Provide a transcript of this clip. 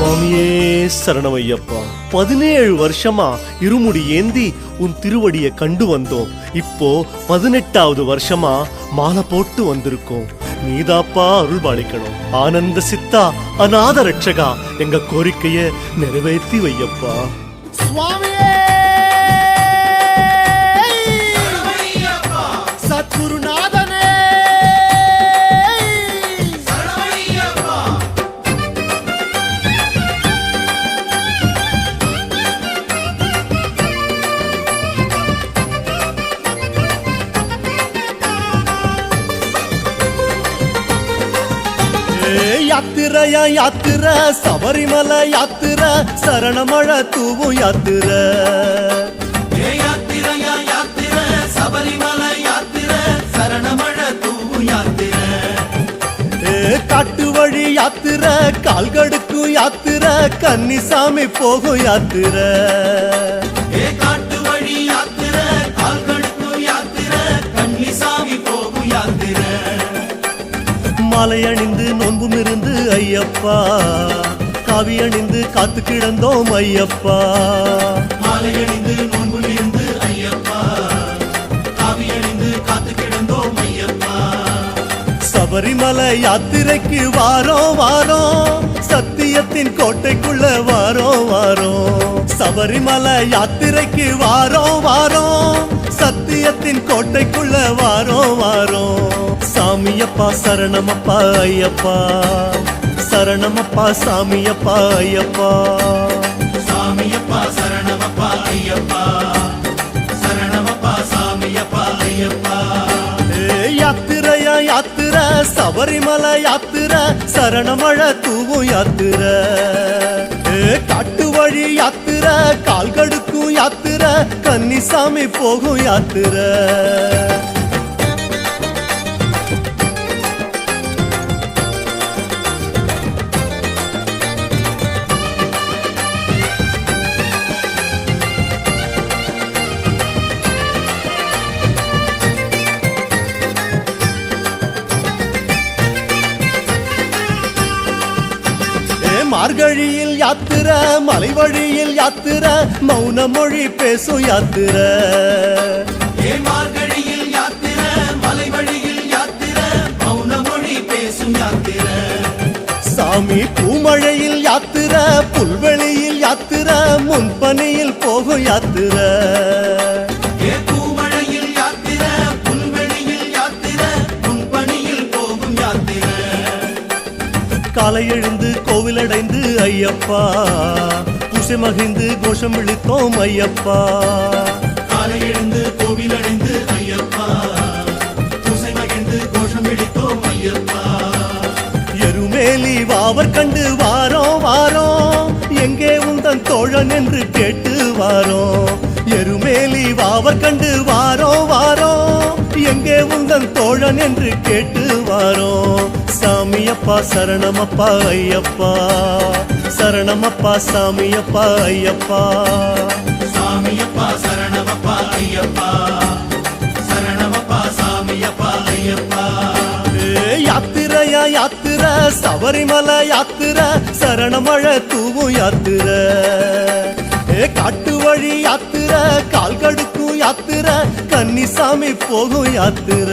சுவாமியே சரணமையப்பா. 17 வருஷமா இருமுடி ஏந்தி உன் திருவடியை கண்டு வந்தோம். இப்போ 18வது வருஷமா மாலை போட்டு வந்திருக்கோம். நீதாப்பா அருள் பாலிக்கணும். ஆனந்த சித்தா, அநாத ரட்சகா, எங்க கோரிக்கைய நிறைவேற்றி வையப்பா. சுவாமியே சத்குருநாதனே யாத்திரையா யாத்திர, சபரிமலை யாத்திர, சரணமழை தூவும் யாத்திர. யாத்திரையா யாத்திர, சபரிமலை யாத்திர, சரணமழை தூவும் யாத்திர. காட்டு வழி யாத்திர, கால்கடுக்கும் யாத்திர, கன்னிசாமி போகும் யாத்திர. காட்டு வழி யாத்திர, கால்கடுக்கும் யாத்திர, கன்னிசாமி போகும் யாத்திர. மாலை அணிந்து நோன்பும் இருந்து ஐயப்பா, காவி அணிந்து காத்து கிடந்தோம் ஐயப்பா. மாலை அணிந்து நோன்பும் இருந்து ஐயப்பா, காவி அணிந்து காத்து கிடந்தோம் ஐயப்பா. சபரிமலை யாத்திரைக்கு வாரோம் வாரோம், சத்தியத்தின் கோட்டைக்குள்ள வாரோம் வாரோம். சபரிமலை யாத்திரைக்கு வாரோம் வாரோம், சத்தியத்தின் கோட்டைக்குள்ள வாரோம் வாரோம். சாமியப்பா சரணமப்பா ஐயப்பா, சரணமப்பா சாமியப்பா ஐயப்பா. சாமியப்பா சரணமப்பா ஐயப்பா, சரணமப்பா சாமியப்பா ஐயப்பா. யாத்திரையா யாத்திர, சபரிமலை யாத்திர, சரணமழை தூவும் யாத்திர. காட்டு வழி யாத்திர, கால்கடுக்கும் யாத்திர, கன்னிசாமி போகும் யாத்திர. மார்கழியில் யாத்திர, மலை வழியில் யாத்திர, மௌன மொழி பேசும் யாத்திர. மார்கழியில் யாத்திர, மலை வழியில் யாத்திர, மௌன மொழி பேசும் யாத்திர. சாமி பூமழையில் யாத்திர, புல்வெளியில் யாத்திர, முன்பனியில் போகும் யாத்திர. பூமழையில் யாத்திர, புல்வெளியில் யாத்திர, முன்பனியில் போகும் யாத்திர. காலை எழுந்து கோவிலடைந்து ஐயப்பா, பூசை மகிழ்ந்து கோஷம் விழித்தோம் ஐயப்பா. காலை எழுந்து கோவிலடைந்து ஐயப்பா, பூசை மகிழ்ந்து கோஷம் விழித்தோம் ஐயப்பா. எருமேலி வாவர் கண்டு வாரோம் வாரோம், எங்கே உந்தன் தோழன் என்று கேட்டு வாரோம். எருமேலி வாவர் கண்டு வாரோம் வாரோம், எங்கே உந்தன் தோழன் என்று கேட்டு வாரோம். சாமியப்பா சரணமப்பா ஐயப்பா, சரணமப்பா சாமியப்பா ஐயப்பா. சாமியப்பா சரணமப்பா ஐயப்பா, சரணமப்பா சாமியப்பா ஐயப்பா. யாத்திரையா யாத்திர, சபரிமலை யாத்திர, சரணமழை தூவும் யாத்திர. காட்டு வழி யாத்திர, கால்கடுக்கும் யாத்திர, கன்னிசாமி போகும் யாத்திர.